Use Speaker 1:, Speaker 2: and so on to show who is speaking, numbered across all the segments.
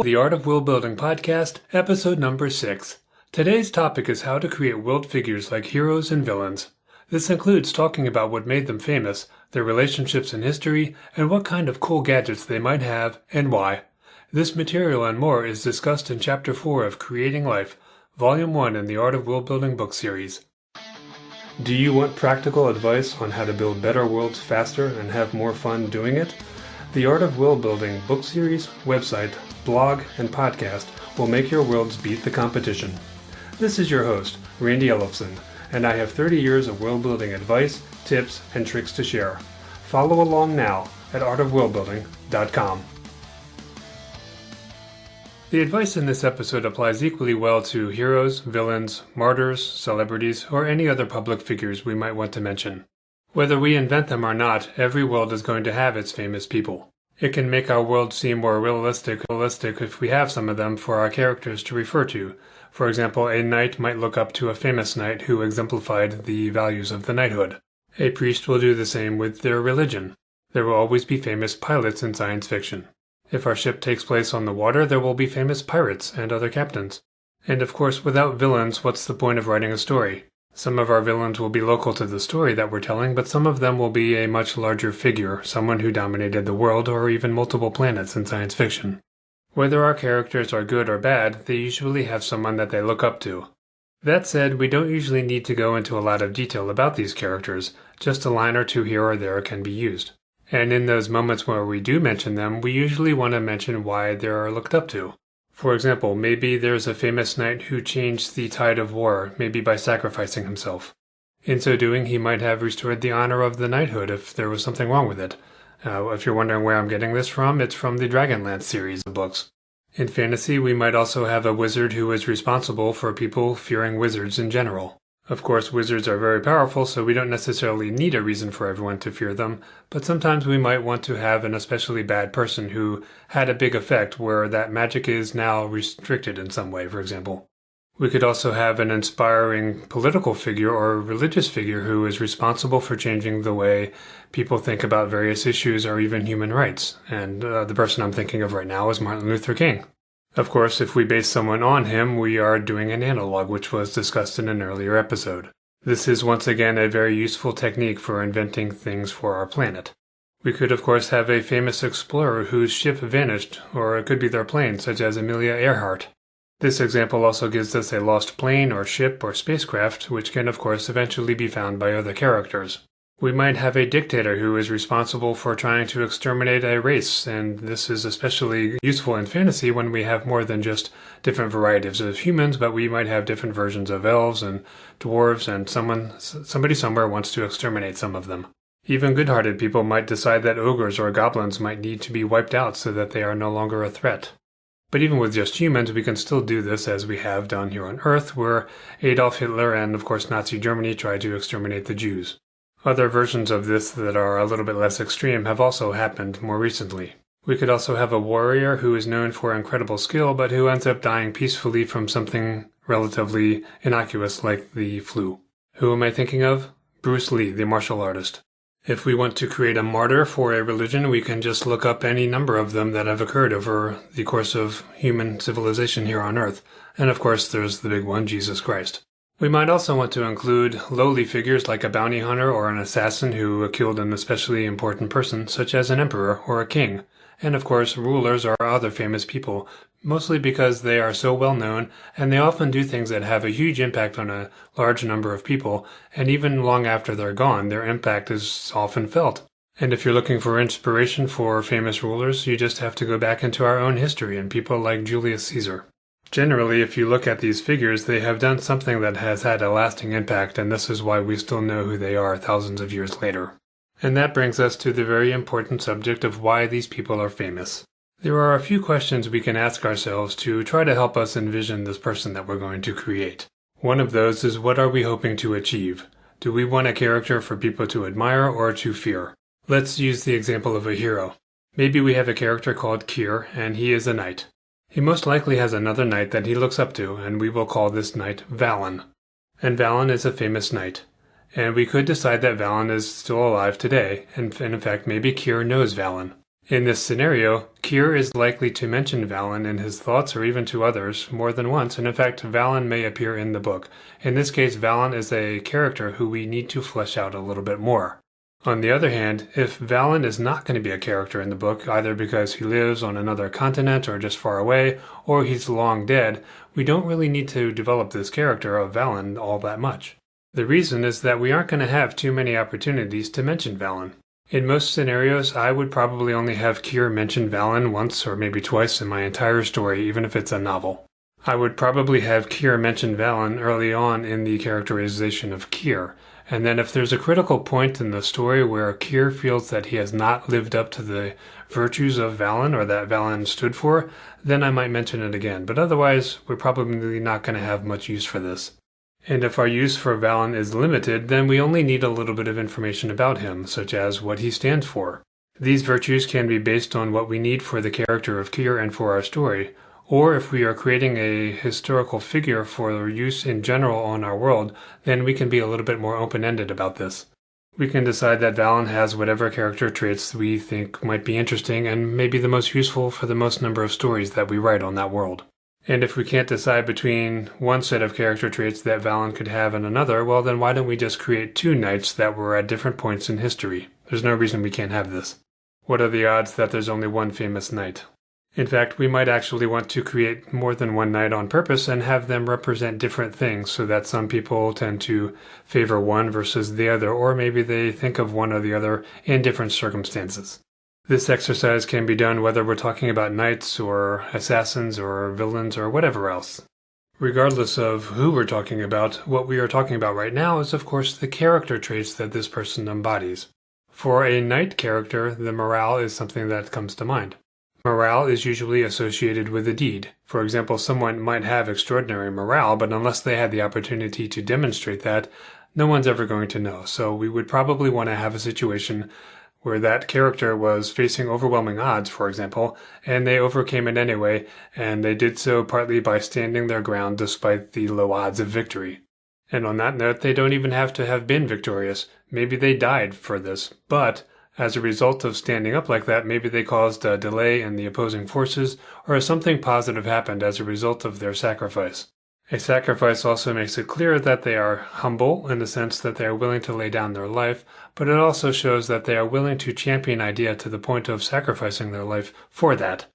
Speaker 1: the Art of World Building podcast, episode number 6. Today's topic is how to create world figures like heroes and villains. This includes talking about what made them famous, their relationships in history, and what kind of cool gadgets they might have, and why. This material and more is discussed in Chapter 4 of Creating Life, Volume 1 in the Art of World Building book series. Do you want practical advice on how to build better worlds faster and have more fun doing it? The Art of World Building book series, website, blog, and podcast will make your worlds beat the competition. This is your host, Randy Ellefson, and I have 30 years of world building advice, tips, and tricks to share. Follow along now at artofworldbuilding.com. The advice in this episode applies equally well to heroes, villains, martyrs, celebrities, or any other public figures we might want to mention. Whether we invent them or not, every world is going to have its famous people. It can make our world seem more realistic if we have some of them for our characters to refer to. For example, a knight might look up to a famous knight who exemplified the values of the knighthood. A priest will do the same with their religion. There will always be famous pilots in science fiction. If our ship takes place on the water, there will be famous pirates and other captains. And of course, without villains, what's the point of writing a story? Some of our villains will be local to the story that we're telling, but some of them will be a much larger figure, someone who dominated the world or even multiple planets in science fiction. Whether our characters are good or bad, they usually have someone that they look up to. That said, we don't usually need to go into a lot of detail about these characters, just a line or two here or there can be used. And in those moments where we do mention them, we usually want to mention why they are looked up to. For example, maybe there's a famous knight who changed the tide of war, maybe by sacrificing himself. In so doing, he might have restored the honor of the knighthood if there was something wrong with it. If you're wondering where I'm getting this from, it's from the Dragonlance series of books. In fantasy, we might also have a wizard who is responsible for people fearing wizards in general. Of course, wizards are very powerful, so we don't necessarily need a reason for everyone to fear them, but sometimes we might want to have an especially bad person who had a big effect where that magic is now restricted in some way, for example. We could also have an inspiring political figure or religious figure who is responsible for changing the way people think about various issues or even human rights, and the person I'm thinking of right now is Martin Luther King. Of course, if we base someone on him, we are doing an analog, which was discussed in an earlier episode. This is once again a very useful technique for inventing things for our planet. We could of course have a famous explorer whose ship vanished, or it could be their plane, such as Amelia Earhart. This example also gives us a lost plane or ship or spacecraft, which can of course eventually be found by other characters. We might have a dictator who is responsible for trying to exterminate a race, and this is especially useful in fantasy when we have more than just different varieties of humans, but we might have different versions of elves and dwarves, and somebody somewhere wants to exterminate some of them. Even good-hearted people might decide that ogres or goblins might need to be wiped out so that they are no longer a threat. But even with just humans, we can still do this as we have done here on Earth, where Adolf Hitler and of course Nazi Germany tried to exterminate the Jews. Other versions of this that are a little bit less extreme have also happened more recently. We could also have a warrior who is known for incredible skill, but who ends up dying peacefully from something relatively innocuous like the flu. Who am I thinking of? Bruce Lee, the martial artist. If we want to create a martyr for a religion, we can just look up any number of them that have occurred over the course of human civilization here on Earth. And of course, there's the big one, Jesus Christ. We might also want to include lowly figures like a bounty hunter or an assassin who killed an especially important person, such as an emperor or a king. And of course, rulers are other famous people, mostly because they are so well known, and they often do things that have a huge impact on a large number of people, and even long after they're gone, their impact is often felt. And if you're looking for inspiration for famous rulers, you just have to go back into our own history and people like Julius Caesar. Generally, if you look at these figures, they have done something that has had a lasting impact, and this is why we still know who they are thousands of years later. And that brings us to the very important subject of why these people are famous. There are a few questions we can ask ourselves to try to help us envision this person that we're going to create. One of those is, what are we hoping to achieve? Do we want a character for people to admire or to fear? Let's use the example of a hero. Maybe we have a character called Keir, and he is a knight. He most likely has another knight that he looks up to, and we will call this knight Valen. And Valen is a famous knight. And we could decide that Valen is still alive today, and in fact maybe Keir knows Valen. In this scenario, Keir is likely to mention Valen in his thoughts or even to others more than once, and in fact, Valen may appear in the book. In this case, Valen is a character who we need to flesh out a little bit more. On the other hand, if Valen is not going to be a character in the book, either because he lives on another continent or just far away, or he's long dead, we don't really need to develop this character of Valen all that much. The reason is that we aren't going to have too many opportunities to mention Valen. In most scenarios, I would probably only have Keir mention Valen once or maybe twice in my entire story, even if it's a novel. I would probably have Keir mention Valen early on in the characterization of Keir, and then if there's a critical point in the story where Keir feels that he has not lived up to the virtues of Valen or that Valen stood for, then I might mention it again, but otherwise we're probably not going to have much use for this. And if our use for Valen is limited, then we only need a little bit of information about him, such as what he stands for. These virtues can be based on what we need for the character of Keir and for our story, or if we are creating a historical figure for use in general on our world, then we can be a little bit more open-ended about this. We can decide that Valen has whatever character traits we think might be interesting and may be the most useful for the most number of stories that we write on that world. And if we can't decide between one set of character traits that Valen could have and another, well then why don't we just create two knights that were at different points in history? There's no reason we can't have this. What are the odds that there's only one famous knight? In fact, we might actually want to create more than one knight on purpose and have them represent different things so that some people tend to favor one versus the other, or maybe they think of one or the other in different circumstances. This exercise can be done whether we're talking about knights or assassins or villains or whatever else. Regardless of who we're talking about, what we are talking about right now is of course the character traits that this person embodies. For a knight character, the morale is something that comes to mind. Morale is usually associated with a deed. For example, someone might have extraordinary morale, but unless they had the opportunity to demonstrate that, no one's ever going to know. So we would probably want to have a situation where that character was facing overwhelming odds, for example, and they overcame it anyway, and they did so partly by standing their ground despite the low odds of victory. And on that note, they don't even have to have been victorious. Maybe they died for this, but as a result of standing up like that, maybe they caused a delay in the opposing forces, or something positive happened as a result of their sacrifice. A sacrifice also makes it clear that they are humble in the sense that they are willing to lay down their life, but it also shows that they are willing to champion an idea to the point of sacrificing their life for that.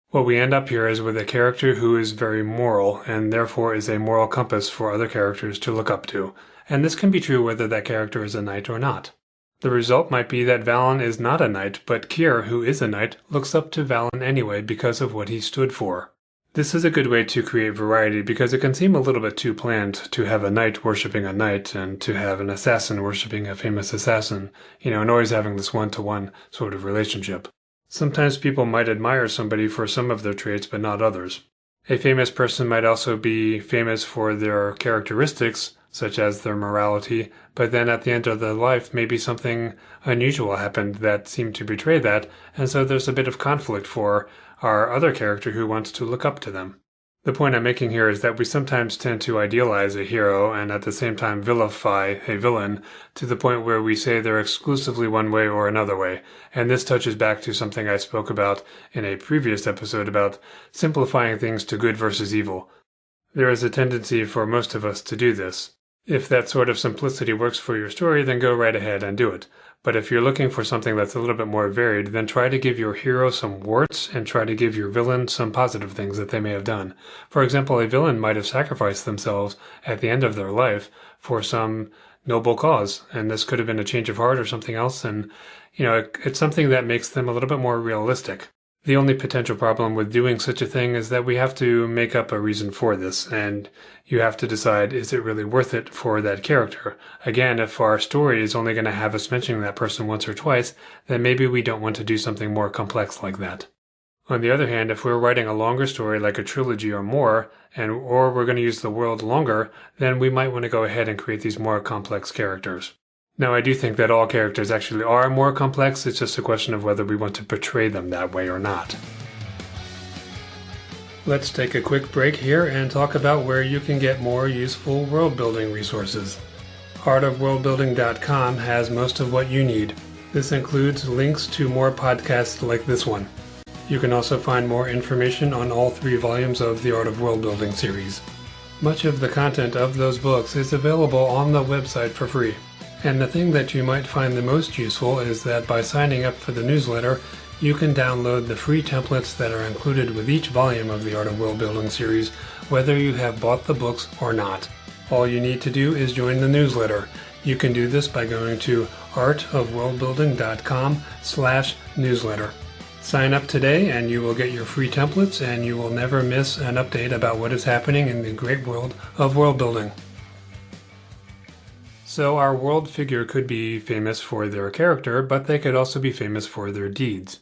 Speaker 1: What we end up here is with a character who is very moral, and therefore is a moral compass for other characters to look up to, and this can be true whether that character is a knight or not. The result might be that Valen is not a knight, but Keir, who is a knight, looks up to Valen anyway because of what he stood for. This is a good way to create variety because it can seem a little bit too planned to have a knight worshipping a knight and to have an assassin worshipping a famous assassin, and always having this one-to-one sort of relationship. Sometimes people might admire somebody for some of their traits but not others. A famous person might also be famous for their characteristics, such as their morality, but then at the end of their life maybe something unusual happened that seemed to betray that, and so there's a bit of conflict for our other character who wants to look up to them. The point I'm making here is that we sometimes tend to idealize a hero and at the same time vilify a villain to the point where we say they're exclusively one way or another way, and this touches back to something I spoke about in a previous episode about simplifying things to good versus evil. There is a tendency for most of us to do this. If that sort of simplicity works for your story, then go right ahead and do it. But if you're looking for something that's a little bit more varied, then try to give your hero some warts and try to give your villain some positive things that they may have done. For example, a villain might have sacrificed themselves at the end of their life for some noble cause, and this could have been a change of heart or something else, and it's something that makes them a little bit more realistic. The only potential problem with doing such a thing is that we have to make up a reason for this, and you have to decide, is it really worth it for that character? Again, if our story is only going to have us mentioning that person once or twice, then maybe we don't want to do something more complex like that. On the other hand, if we're writing a longer story like a trilogy or more, or we're going to use the world longer, then we might want to go ahead and create these more complex characters. Now, I do think that all characters actually are more complex. It's just a question of whether we want to portray them that way or not. Let's take a quick break here and talk about where you can get more useful world-building resources. Artofworldbuilding.com has most of what you need. This includes links to more podcasts like this one. You can also find more information on all 3 volumes of the Art of Worldbuilding series. Much of the content of those books is available on the website for free. And the thing that you might find the most useful is that by signing up for the newsletter, you can download the free templates that are included with each volume of the Art of Worldbuilding series, whether you have bought the books or not. All you need to do is join the newsletter. You can do this by going to artofworldbuilding.com/newsletter. Sign up today and you will get your free templates and you will never miss an update about what is happening in the great world of world building. So our world figure could be famous for their character, but they could also be famous for their deeds.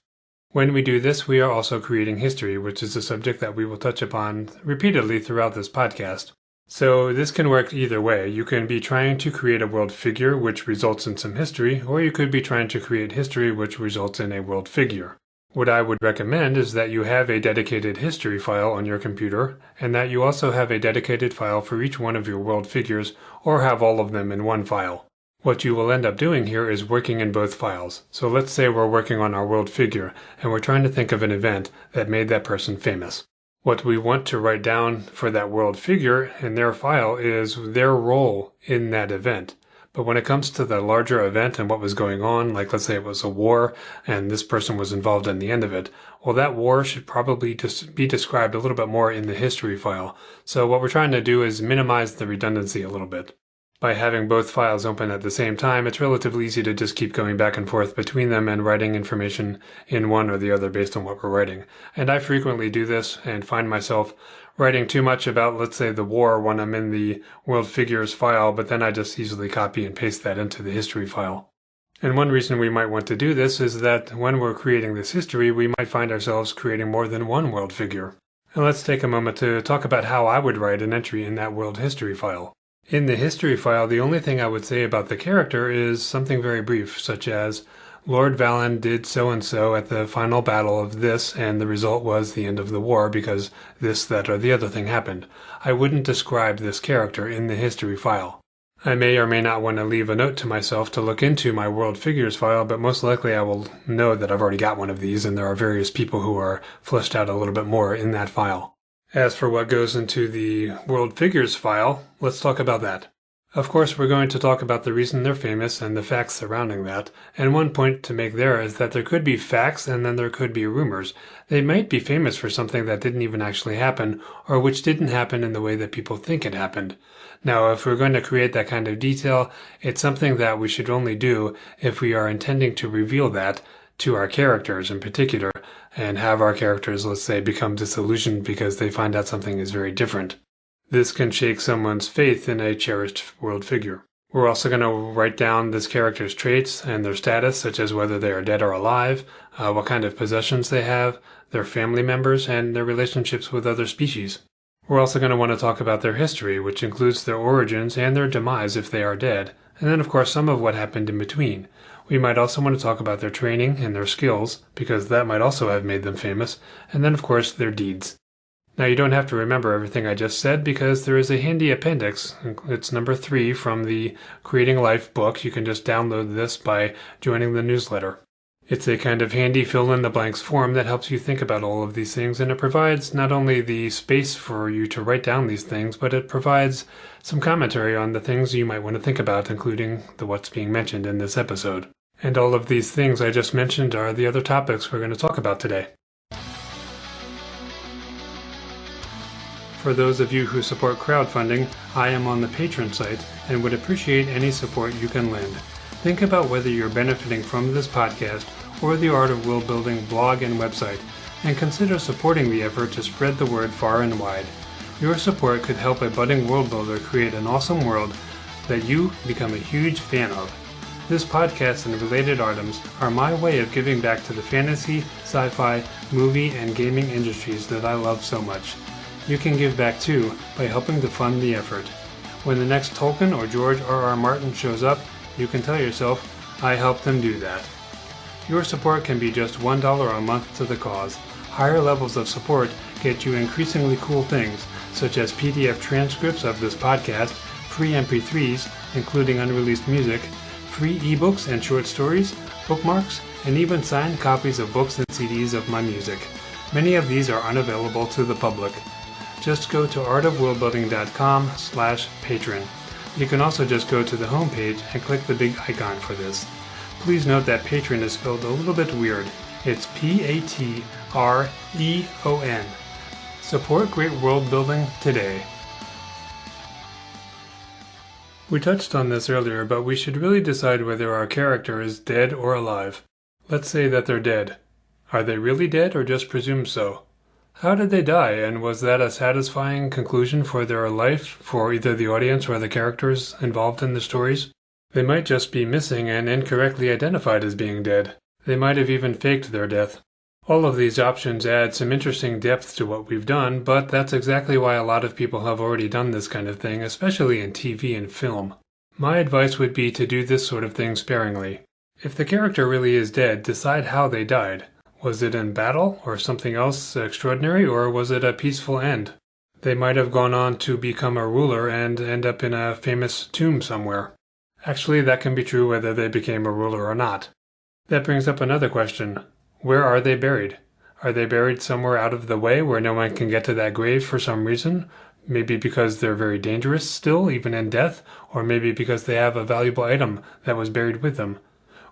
Speaker 1: When we do this, we are also creating history, which is a subject that we will touch upon repeatedly throughout this podcast. So this can work either way. You can be trying to create a world figure which results in some history, or you could be trying to create history which results in a world figure. What I would recommend is that you have a dedicated history file on your computer, and that you also have a dedicated file for each one of your world figures, or have all of them in one file. What you will end up doing here is working in both files. So let's say we're working on our world figure, and we're trying to think of an event that made that person famous. What we want to write down for that world figure in their file is their role in that event. But when it comes to the larger event and what was going on, like let's say it was a war and this person was involved in the end of it, well, that war should probably just be described a little bit more in the history file. So what we're trying to do is minimize the redundancy a little bit. By having both files open at the same time, it's relatively easy to just keep going back and forth between them and writing information in one or the other based on what we're writing. And I frequently do this and find myself writing too much about, let's say, the war when I'm in the world figures file, but then I just easily copy and paste that into the history file. And one reason we might want to do this is that when we're creating this history, we might find ourselves creating more than one world figure. And let's take a moment to talk about how I would write an entry in that world history file. In the history file, the only thing I would say about the character is something very brief, such as, Lord Valen did so-and-so at the final battle of this, and the result was the end of the war because this, that, or the other thing happened. I wouldn't describe this character in the history file. I may or may not want to leave a note to myself to look into my world figures file, but most likely I will know that I've already got one of these, and there are various people who are fleshed out a little bit more in that file. As for what goes into the world figures file, let's talk about that. Of course, we're going to talk about the reason they're famous and the facts surrounding that. And one point to make there is that there could be facts and then there could be rumors. They might be famous for something that didn't even actually happen, or which didn't happen in the way that people think it happened. Now, if we're going to create that kind of detail, it's something that we should only do if we are intending to reveal that to our characters in particular, and have our characters, let's say, become disillusioned because they find out something is very different. This can shake someone's faith in a cherished world figure. We're also going to write down this character's traits and their status, such as whether they are dead or alive, what kind of possessions they have, their family members, and their relationships with other species. We're also going to want to talk about their history, which includes their origins and their demise if they are dead, and then of course some of what happened in between. We might also want to talk about their training and their skills, because that might also have made them famous, and then of course their deeds. Now you don't have to remember everything I just said because there is a handy appendix. It's number 3 from the Creating Life book. You can just download this by joining the newsletter. It's a kind of handy fill-in-the-blanks form that helps you think about all of these things, and it provides not only the space for you to write down these things, but it provides some commentary on the things you might want to think about, including what's being mentioned in this episode. And all of these things I just mentioned are the other topics we're going to talk about today. For those of you who support crowdfunding, I am on the Patreon site and would appreciate any support you can lend. Think about whether you're benefiting from this podcast or the Art of World Building blog and website, and consider supporting the effort to spread the word far and wide. Your support could help a budding world builder create an awesome world that you become a huge fan of. This podcast and related items are my way of giving back to the fantasy, sci-fi, movie, and gaming industries that I love so much. You can give back too by helping to fund the effort. When the next Tolkien or George R.R. Martin shows up, you can tell yourself, I helped them do that. Your support can be just $1 a month to the cause. Higher levels of support get you increasingly cool things, such as PDF transcripts of this podcast, free MP3s, including unreleased music, free ebooks and short stories, bookmarks, and even signed copies of books and CDs of my music. Many of these are unavailable to the public. Just go to artofworldbuilding.com/patron. You can also just go to the homepage and click the big icon for this. Please note that patron is spelled a little bit weird. It's Patreon. Support great world building today. We touched on this earlier, but we should really decide whether our character is dead or alive. Let's say that they're dead. Are they really dead or just presumed so? How did they die, and was that a satisfying conclusion for their life for either the audience or the characters involved in the stories? They might just be missing and incorrectly identified as being dead. They might have even faked their death. All of these options add some interesting depth to what we've done, but that's exactly why a lot of people have already done this kind of thing, especially in TV and film. My advice would be to do this sort of thing sparingly. If the character really is dead, decide how they died. Was it in battle, or something else extraordinary, or was it a peaceful end? They might have gone on to become a ruler and end up in a famous tomb somewhere. Actually, that can be true whether they became a ruler or not. That brings up another question. Where are they buried? Are they buried somewhere out of the way where no one can get to that grave for some reason? Maybe because they're very dangerous still, even in death, or maybe because they have a valuable item that was buried with them.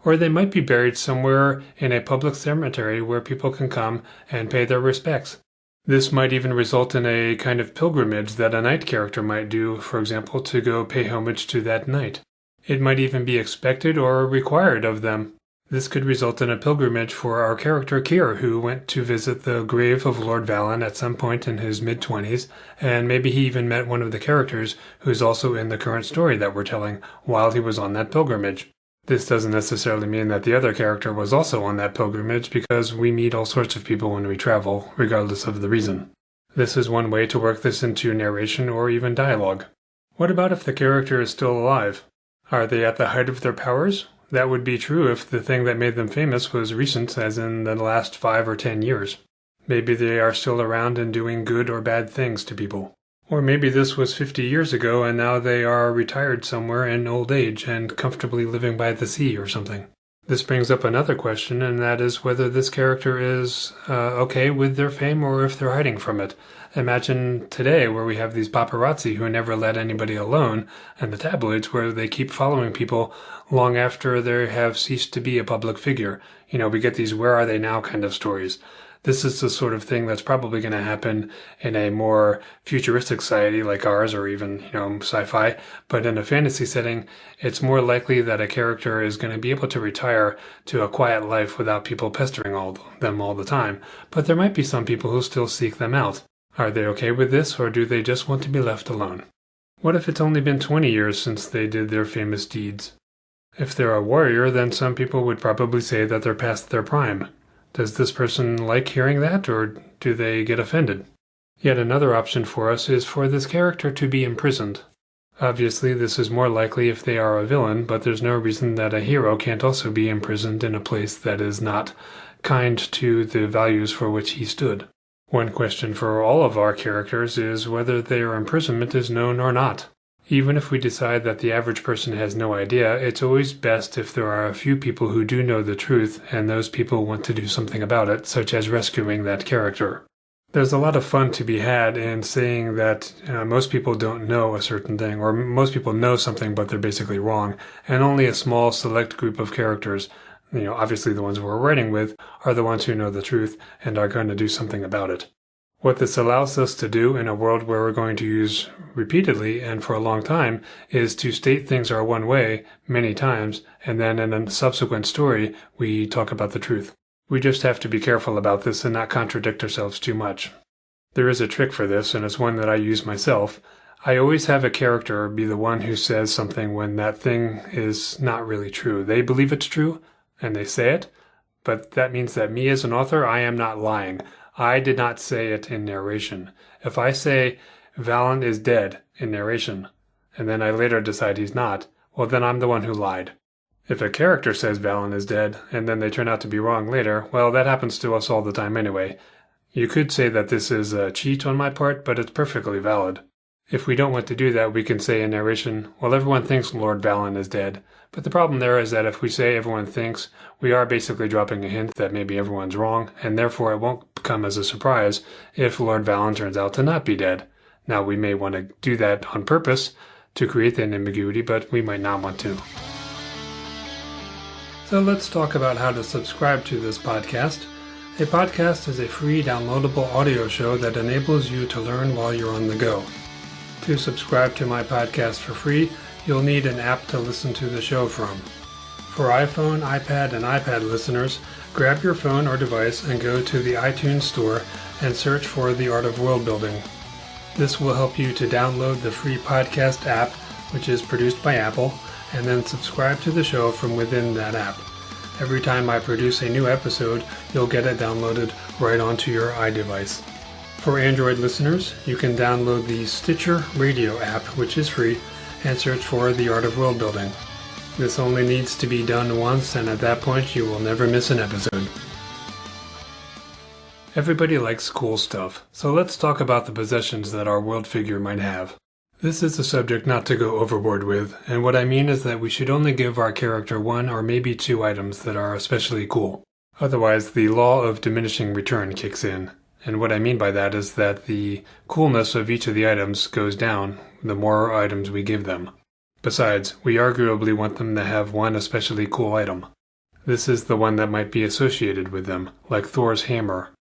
Speaker 1: Or they might be buried somewhere in a public cemetery where people can come and pay their respects. This might even result in a kind of pilgrimage that a knight character might do, for example, to go pay homage to that knight. It might even be expected or required of them. This could result in a pilgrimage for our character Keir, who went to visit the grave of Lord Valen at some point in his mid-20s, and maybe he even met one of the characters who's also in the current story that we're telling while he was on that pilgrimage. This doesn't necessarily mean that the other character was also on that pilgrimage, because we meet all sorts of people when we travel, regardless of the reason. This is one way to work this into narration or even dialogue. What about if the character is still alive? Are they at the height of their powers? That would be true if the thing that made them famous was recent, as in the last 5 or 10 years. Maybe they are still around and doing good or bad things to people. Or maybe this was 50 years ago and now they are retired somewhere in old age and comfortably living by the sea or something. This brings up another question, and that is whether this character is okay with their fame or if they're hiding from it. Imagine today where we have these paparazzi who never let anybody alone, and the tabloids where they keep following people long after they have ceased to be a public figure. We get these where are they now kind of stories. This is the sort of thing that's probably going to happen in a more futuristic society like ours, or even, sci-fi. But in a fantasy setting, it's more likely that a character is going to be able to retire to a quiet life without people pestering them all the time. But there might be some people who still seek them out. Are they okay with this, or do they just want to be left alone? What if it's only been 20 years since they did their famous deeds? If they're a warrior, then some people would probably say that they're past their prime. Does this person like hearing that, or do they get offended? Yet another option for us is for this character to be imprisoned. Obviously, this is more likely if they are a villain, but there's no reason that a hero can't also be imprisoned in a place that is not kind to the values for which he stood. One question for all of our characters is whether their imprisonment is known or not. Even if we decide that the average person has no idea, it's always best if there are a few people who do know the truth and those people want to do something about it, such as rescuing that character. There's a lot of fun to be had in saying that most people don't know a certain thing, or most people know something but they're basically wrong, and only a small select group of characters, obviously the ones we're writing with, are the ones who know the truth and are going to do something about it. What this allows us to do in a world where we're going to use repeatedly and for a long time is to state things are one way many times, and then in a subsequent story we talk about the truth. We just have to be careful about this and not contradict ourselves too much. There is a trick for this, and it's one that I use myself. I always have a character be the one who says something when that thing is not really true. They believe it's true, and they say it, but that means that me as an author, I am not lying. I did not say it in narration. If I say Valen is dead in narration, and then I later decide he's not, well then I'm the one who lied. If a character says Valen is dead, and then they turn out to be wrong later, well that happens to us all the time anyway. You could say that this is a cheat on my part, but it's perfectly valid. If we don't want to do that, we can say in narration, well, everyone thinks Lord Valen is dead. But the problem there is that if we say everyone thinks, we are basically dropping a hint that maybe everyone's wrong, and therefore it won't come as a surprise if Lord Valen turns out to not be dead. Now, we may want to do that on purpose to create that ambiguity, but we might not want to. So let's talk about how to subscribe to this podcast. A podcast is a free downloadable audio show that enables you to learn while you're on the go. To subscribe to my podcast for free, you'll need an app to listen to the show from. For iPhone, iPad, and iPad listeners, grab your phone or device and go to the iTunes store and search for The Art of Worldbuilding. This will help you to download the free podcast app, which is produced by Apple, and then subscribe to the show from within that app. Every time I produce a new episode, you'll get it downloaded right onto your iDevice. For Android listeners, you can download the Stitcher Radio app, which is free, and search for The Art of Worldbuilding. This only needs to be done once, and at that point you will never miss an episode. Everybody likes cool stuff, so let's talk about the possessions that our world figure might have. This is a subject not to go overboard with, and what I mean is that we should only give our character one or maybe two items that are especially cool. Otherwise, the law of diminishing return kicks in. And what I mean by that is that the coolness of each of the items goes down the more items we give them. Besides, we arguably want them to have one especially cool item. This is the one that might be associated with them, like Thor's hammer.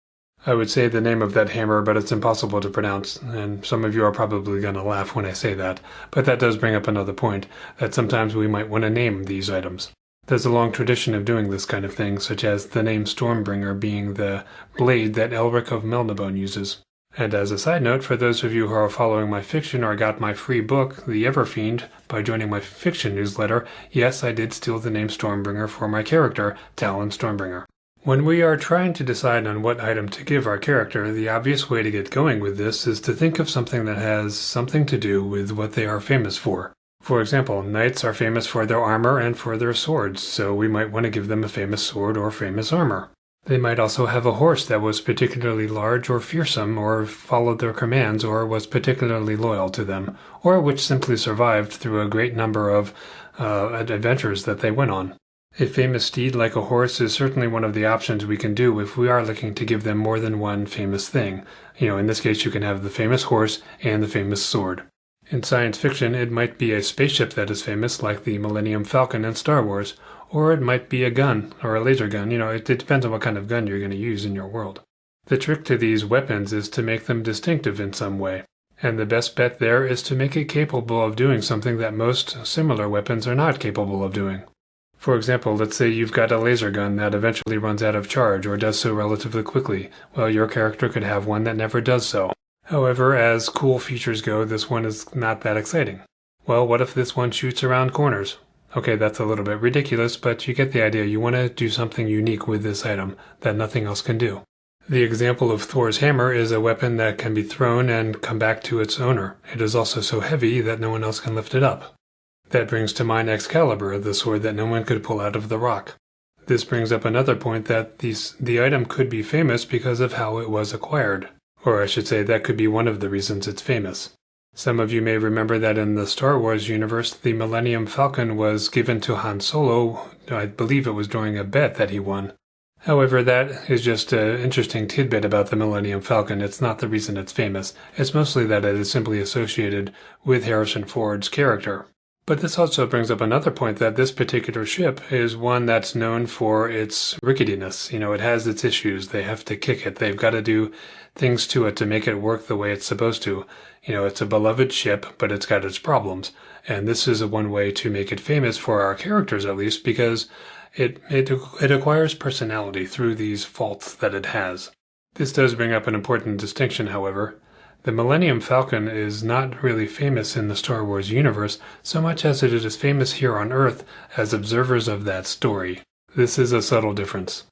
Speaker 1: I would say the name of that hammer, but it's impossible to pronounce, and some of you are probably going to laugh when I say that. But that does bring up another point, that sometimes we might want to name these items. There's a long tradition of doing this kind of thing, such as the name Stormbringer being the blade that Elric of Melniboné uses. And as a side note, for those of you who are following my fiction or got my free book, The Everfiend, by joining my fiction newsletter, yes, I did steal the name Stormbringer for my character, Talon Stormbringer. When we are trying to decide on what item to give our character, the obvious way to get going with this is to think of something that has something to do with what they are famous for. For example, knights are famous for their armor and for their swords, so we might want to give them a famous sword or famous armor. They might also have a horse that was particularly large or fearsome, or followed their commands, or was particularly loyal to them, or which simply survived through a great number of adventures that they went on. A famous steed like a horse is certainly one of the options we can do if we are looking to give them more than one famous thing. In this case you can have the famous horse and the famous sword. In science fiction, it might be a spaceship that is famous, like the Millennium Falcon in Star Wars, or it might be a gun, or a laser gun. It depends on what kind of gun you're going to use in your world. The trick to these weapons is to make them distinctive in some way, and the best bet there is to make it capable of doing something that most similar weapons are not capable of doing. For example, let's say you've got a laser gun that eventually runs out of charge, or does so relatively quickly. Well, your character could have one that never does so. However, as cool features go, this one is not that exciting. Well, what if this one shoots around corners? Okay, that's a little bit ridiculous, but you get the idea. You want to do something unique with this item that nothing else can do. The example of Thor's hammer is a weapon that can be thrown and come back to its owner. It is also so heavy that no one else can lift it up. That brings to mind Excalibur, the sword that no one could pull out of the rock. This brings up another point that the item could be famous because of how it was acquired. Or I should say, that could be one of the reasons it's famous. Some of you may remember that in the Star Wars universe, the Millennium Falcon was given to Han Solo. I believe it was during a bet that he won. However, that is just an interesting tidbit about the Millennium Falcon. It's not the reason it's famous. It's mostly that it is simply associated with Harrison Ford's character. But this also brings up another point, that this particular ship is one that's known for its ricketiness. It has its issues. They have to kick it. They've got to do things to it to make it work the way it's supposed to. It's a beloved ship, but it's got its problems. And this is one way to make it famous for our characters, at least, because it acquires personality through these faults that it has. This does bring up an important distinction, however. The Millennium Falcon is not really famous in the Star Wars universe so much as it is famous here on Earth as observers of that story. This is a subtle difference.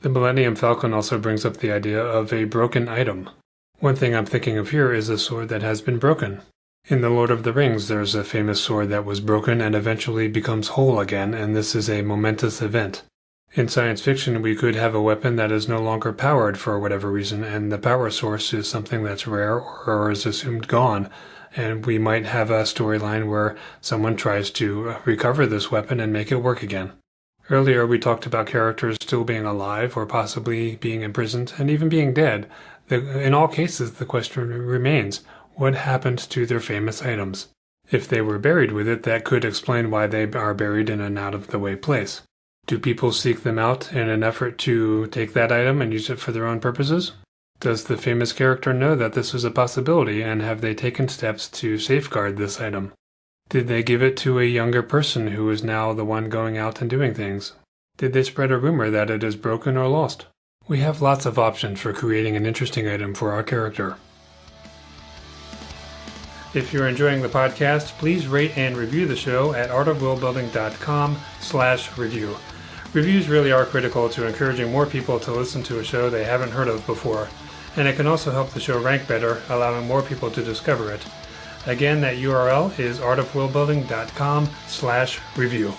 Speaker 1: The Millennium Falcon also brings up the idea of a broken item. One thing I'm thinking of here is a sword that has been broken. In The Lord of the Rings, there's a famous sword that was broken and eventually becomes whole again, and this is a momentous event. In science fiction, we could have a weapon that is no longer powered for whatever reason, and the power source is something that's rare or is assumed gone, and we might have a storyline where someone tries to recover this weapon and make it work again. Earlier, we talked about characters still being alive or possibly being imprisoned and even being dead. In all cases, the question remains, what happened to their famous items? If they were buried with it, that could explain why they are buried in an out-of-the-way place. Do people seek them out in an effort to take that item and use it for their own purposes? Does the famous character know that this is a possibility, and have they taken steps to safeguard this item? Did they give it to a younger person who is now the one going out and doing things? Did they spread a rumor that it is broken or lost? We have lots of options for creating an interesting item for our character. If you're enjoying the podcast, please rate and review the show at artofworldbuilding.com/review. Reviews really are critical to encouraging more people to listen to a show they haven't heard of before, and it can also help the show rank better, allowing more people to discover it. Again, that URL is artofworldbuilding.com/review.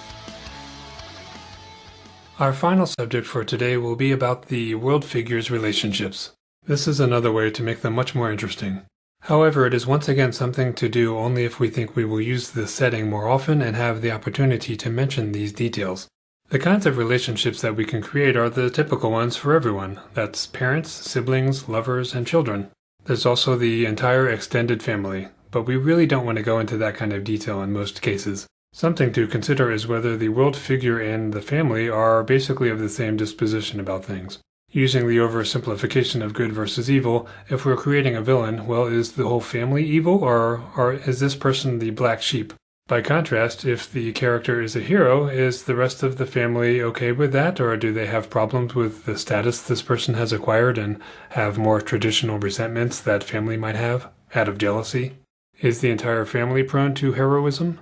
Speaker 1: Our final subject for today will be about the world figures' relationships. This is another way to make them much more interesting. However, it is once again something to do only if we think we will use this setting more often and have the opportunity to mention these details. The kinds of relationships that we can create are the typical ones for everyone. That's parents, siblings, lovers, and children. There's also the entire extended family, but we really don't want to go into that kind of detail in most cases. Something to consider is whether the world figure and the family are basically of the same disposition about things. Using the oversimplification of good versus evil, if we're creating a villain, well, is the whole family evil, or is this person the black sheep? By contrast, if the character is a hero, is the rest of the family okay with that, or do they have problems with the status this person has acquired and have more traditional resentments that family might have, out of jealousy? Is the entire family prone to heroism?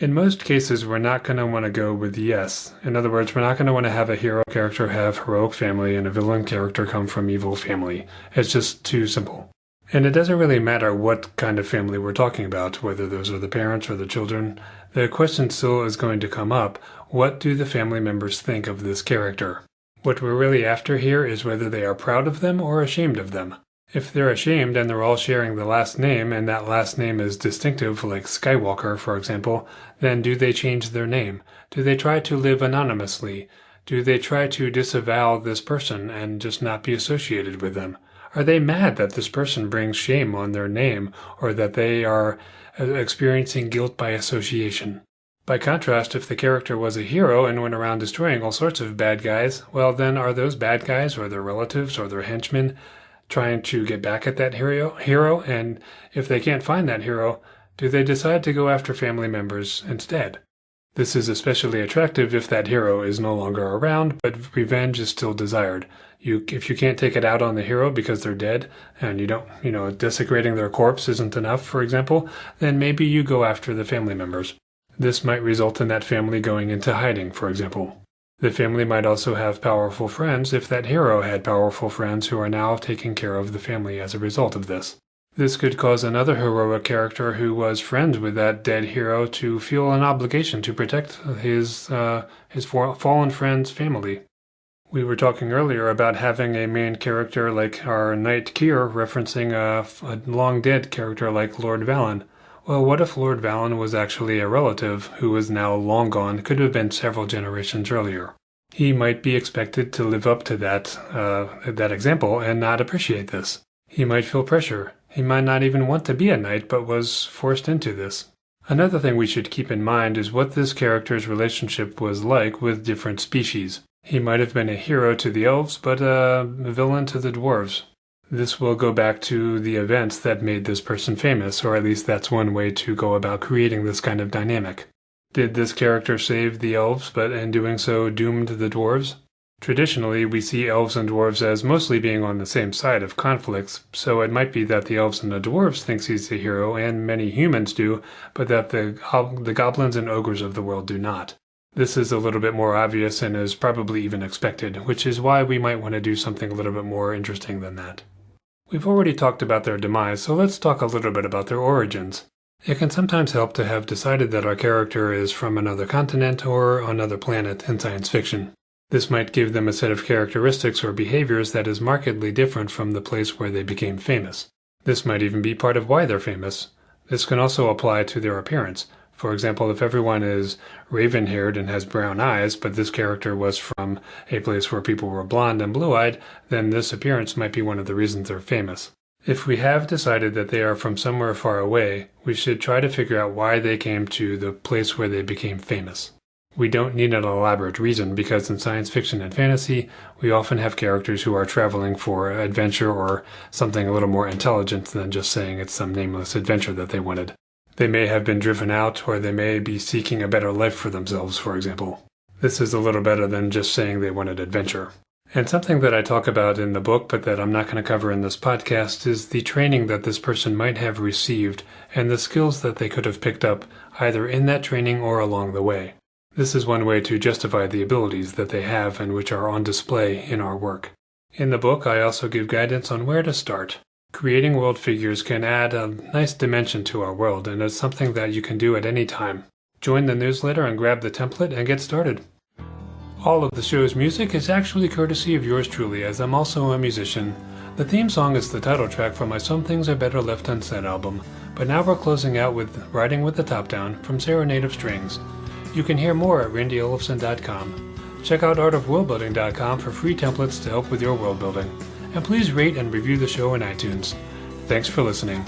Speaker 1: In most cases, we're not going to want to go with yes. In other words, we're not going to want to have a hero character have heroic family and a villain character come from evil family. It's just too simple. And it doesn't really matter what kind of family we're talking about, whether those are the parents or the children. The question still is going to come up, what do the family members think of this character? What we're really after here is whether they are proud of them or ashamed of them. If they're ashamed and they're all sharing the last name, and that last name is distinctive, like Skywalker, for example, then do they change their name? Do they try to live anonymously? Do they try to disavow this person and just not be associated with them? Are they mad that this person brings shame on their name, or that they are experiencing guilt by association? By contrast, if the character was a hero and went around destroying all sorts of bad guys, well then are those bad guys or their relatives or their henchmen trying to get back at that hero? And if they can't find that hero, do they decide to go after family members instead? This is especially attractive if that hero is no longer around, but revenge is still desired. If you can't take it out on the hero because they're dead, and you don't, desecrating their corpse isn't enough, for example, then maybe you go after the family members. This might result in that family going into hiding, for example. The family might also have powerful friends if that hero had powerful friends who are now taking care of the family as a result of this. This could cause another heroic character who was friends with that dead hero to feel an obligation to protect his fallen friend's family. We were talking earlier about having a main character like our Knight Keir referencing a long-dead character like Lord Valen. Well, what if Lord Valen was actually a relative who is now long gone, could have been several generations earlier? He might be expected to live up to that example and not appreciate this. He might feel pressure. He might not even want to be a knight, but was forced into this. Another thing we should keep in mind is what this character's relationship was like with different species. He might have been a hero to the elves, but a villain to the dwarves. This will go back to the events that made this person famous, or at least that's one way to go about creating this kind of dynamic. Did this character save the elves, but in doing so doomed the dwarves? Traditionally, we see elves and dwarves as mostly being on the same side of conflicts, so it might be that the elves and the dwarves thinks he's a hero, and many humans do, but that the goblins and ogres of the world do not. This is a little bit more obvious and is probably even expected, which is why we might want to do something a little bit more interesting than that. We've already talked about their demise, so let's talk a little bit about their origins. It can sometimes help to have decided that our character is from another continent or another planet in science fiction. This might give them a set of characteristics or behaviors that is markedly different from the place where they became famous. This might even be part of why they're famous. This can also apply to their appearance. For example, if everyone is raven-haired and has brown eyes, but this character was from a place where people were blonde and blue-eyed, then this appearance might be one of the reasons they're famous. If we have decided that they are from somewhere far away, we should try to figure out why they came to the place where they became famous. We don't need an elaborate reason because in science fiction and fantasy, we often have characters who are traveling for adventure or something a little more intelligent than just saying it's some nameless adventure that they wanted. They may have been driven out, or they may be seeking a better life for themselves, for example. This is a little better than just saying they wanted adventure. And something that I talk about in the book, but that I'm not going to cover in this podcast, is the training that this person might have received and the skills that they could have picked up either in that training or along the way. This is one way to justify the abilities that they have and which are on display in our work. In the book, I also give guidance on where to start. Creating world figures can add a nice dimension to our world, and it's something that you can do at any time. Join the newsletter and grab the template and get started. All of the show's music is actually courtesy of yours truly, as I'm also a musician. The theme song is the title track from my Some Things Are Better Left Unsaid album, but now we're closing out with Riding with the Top Down from Serenade of Strings. You can hear more at randyellefson.com. Check out artofworldbuilding.com for free templates to help with your world building. And please rate and review the show in iTunes. Thanks for listening.